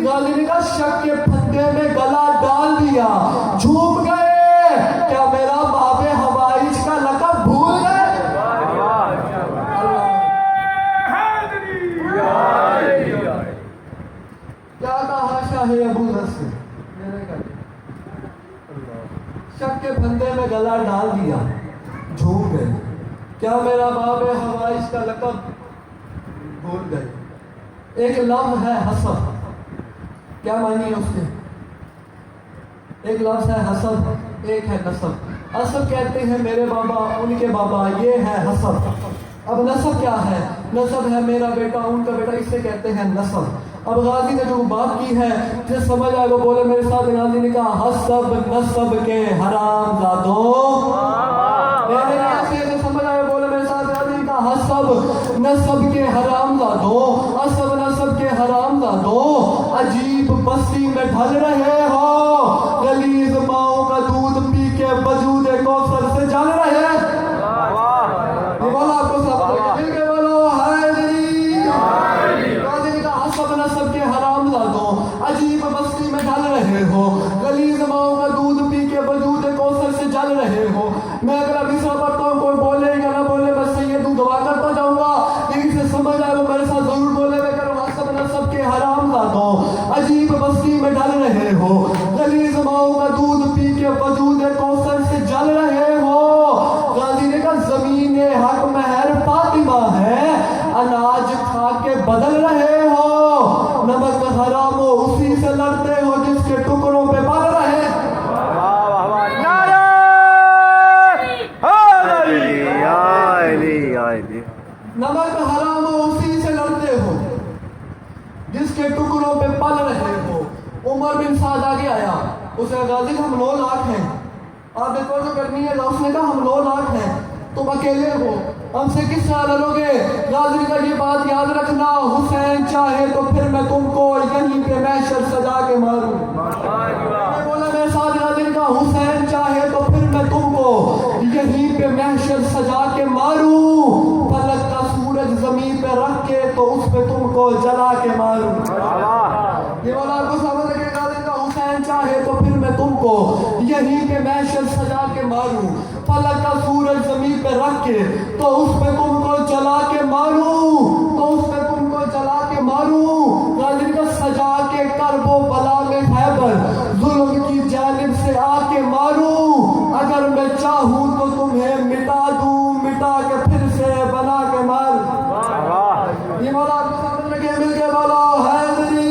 गाजी ने कहा शक के फंदे में गला डाल दिया, झूम गए, क्या मेरा बाबे हवाइज का लक़ब भूल गए? क्या कहा शाह अबू नस्र, शक के फंदे में गला डाल दिया, झूम गए, क्या मेरा बाबे हवाइज का लक़ब भूल गए। एक लफ्ज़ है हसब, क्या मानी है उसके? एक लफ्ज़ है हसब, एक है नसब। हसब कहते हैं मेरे बाबा, उनके बाबा, ये है हसब। अब नसब क्या है? नसब है मेरा बेटा, उनका बेटा, इसे कहते हैं नसब। अब गाजी ने जो बात की है, जिस समझ आए वो बोले मेरे साथ। गाजी ने कहा हसब नसब के हराम जादों, समझ आए बोले मेरे साथ। गाजी ने कहा हसब नसब के हराम जादों, हसब नसब के हराम जादों, अजीब बस्ती में ढल रहे हो, गलीज माओ का दूध पी के वजूद कौसर से जल रहे। ये बोला आपको सब मिल के बोलो हैदरी। गाजी ने कहा हसब नसब के हराम जादों, अजीब बस्ती में ढल रहे हो, गलीज माओ का दूध पी के वजूद कौसर से जल रहे हो। मैं अगर अभी सब पढ़ता हूँ, कोई बोले या ना बोले, बस ये दुआ करता जाऊंगा, लेकिन से समझ आए वो मेरे साथ जरूर बोले। मैं करूँ हसब नसब के हराम जादों, अजीब बस्ती में ढल रहे हो, गलीज माओ का दूध पी के वजूद कौसर से जल रहे हो। गाजी ने कहा जमीन हक महर फातिमा है, अनाज खा के बदल रहे हो, नमक हराम हो उसी से लड़ते हो जिसके टुकड़ों पे पल रहे। नमक हराम हो उसी से लड़ते हो जिसके टुकड़ों पे पल रहे हो। उमर बिन साद आगे आया, उसे गाजी हम 9 लाख हैं, आप देखो जो करनी है। उसने कहा हम 9 लाख हैं, तुम अकेले हो, हमसे किस तरह लड़ोगे? गाजी का ये बात याद रखना, हुसैन चाहे तो फिर मैं तुमको यहीं पे महशर सजा के मारूं। बोला मेरे साथ। गाजी का हुसैन चाहे तो फिर मैं तुमको यहीं पे महशर सजा के मारूं, फलक का सूरज जमीन पे रख के तो उस पे तुमको जला के मारूं। ये बोला आपको समझ लगे? गाजी का हुसैन चाहे तो फिर मैं तुमको यहीं पे महशर सजा के मारूं, फलक का सूरज जमीन पे रख के तो उस पे तुमको जला के मारूं, तो उस पे तुमको जला के मारूं। गाजी का सजा के करबो बला में खैबर, जुल्म की जानिब से आके मारूं, अगर मैं चाहूं तो तुम्हें मिटा दूं, मिटा के फिर से बना के मारूं। ये बोला आपको समझ लगे? मिल के बोलो हैदरी।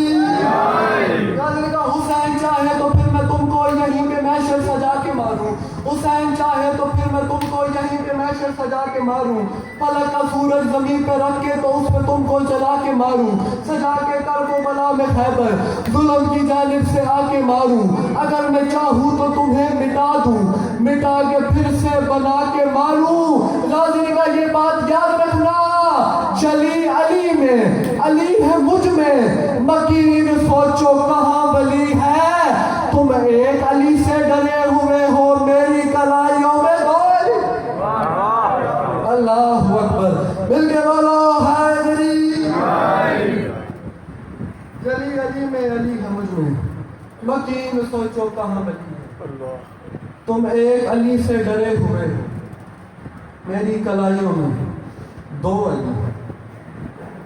गाजी का हुसैन चाहे तो फिर मैं तुमको यहीं पे महशर सजा के मारूं, हुसैन चाहे तो फिर मैं तुमको यहीं पे महशर सजा के मारूं, फलक का सूरज जमीन पे रख के तो उस पे तुमको जला के मारूं, सजा के करबो बला में खैबर, जुल्म की जानिब से आके मारूं, अगर मैं चाहूं तो तुम्हें मिटा दूं, मिटा के फिर से बना के मारूं। गाजी का ये बात याद रखना, चली अली में, अली है मुझ में, मकीन सोचो कहाँ वली है, तुम एक अली से डरे हुए हो, मेरी कलाइयों में गोली। अल्लाह अकबर। मिल के बोलो हैदरी। चली अली में, अली है मुझ में, मकीन सोचो कहाँ वली है, तुम एक अली से डरे हुए हो, मेरी कलाइयों में 2 अली।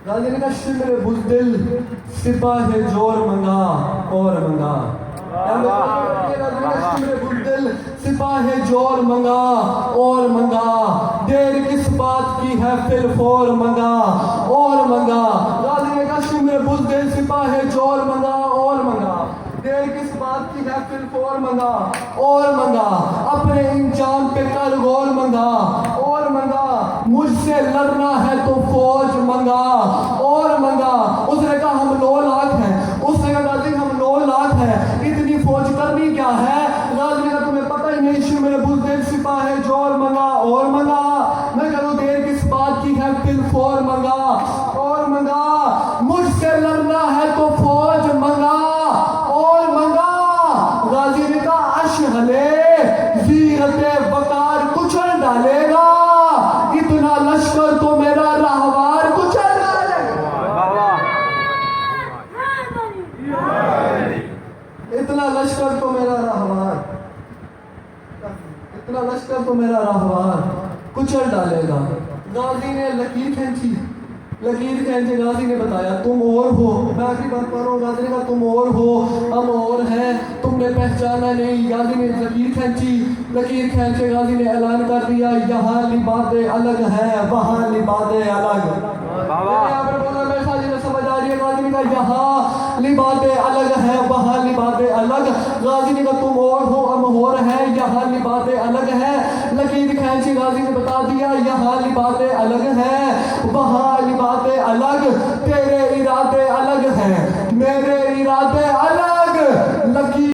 गाजी ने कहा शिमर बुज़दिल सिपाह जोर मंगा और मंगा, सिपाह जोर मंगा और मंगा, देर किस बात की है फिर फोर मंगा और मंगा। गाजी ने कहा शिमर बुज़दिल सिपाह जोर मंगा और मंगा, देर किस बात की है फिर फोर मंगा और मंगा, अपने इंजाम पे कर गौर मंगा और मंगा, मुझसे लड़ना है तो फौज मंगा और मंगा। उसने कहा हम 9 लाख हैं, उसने कहा गाजी हम 9 लाख हैं, इतनी फौज करनी क्या है? गाजी का तुम्हें पता ही नहीं, शिमर बुज़दिल सिपाह जोर मंगा और मंगा, मैं कहूँ देर किस बात की है फिर फोर मंगा और मंगा, मुझसे लड़ना है तो फौज मंगा और मंगा। गाजी ने कहा अशहले वीरते वकार कुचल डालेगा, इतना लश्कर तो मेरा रहवार कुचल डालेगा। اتنا لشکر تو میرا راہوار، اتنا لشکر تو میرا راہوار کچل ڈالے گا۔ غازی نے لکیر کھینچی، لکیر کھینچے غازی نے بتایا تم اور ہو، میں آخری بات پڑھ رہا ہوں، غازی نے کہا تم اور ہو، ہم اور ہیں، تم نے پہچانا نہیں۔ غازی نے لکیر کھینچی، لکیر کھینچے غازی نے اعلان کر دیا یہاں لبادیں الگ ہیں وہاں لبادیں الگ۔ میرے ساتھ یہ سمجھ آ رہی ہے؟ غازی نے کہا یہاں لبادیں الگ ہیں وہاں لبادیں الگ۔ غازی نے کہا تم اور ہو ہم اور ہیں، یہاں لبادیں الگ ہیں۔ لکیر کھینچی غازی نے بتا دیا یہاں لبادیں الگ ہیں وہاں لبادیں الگ، تیرے ارادے الگ ہیں میرے ارادے الگ۔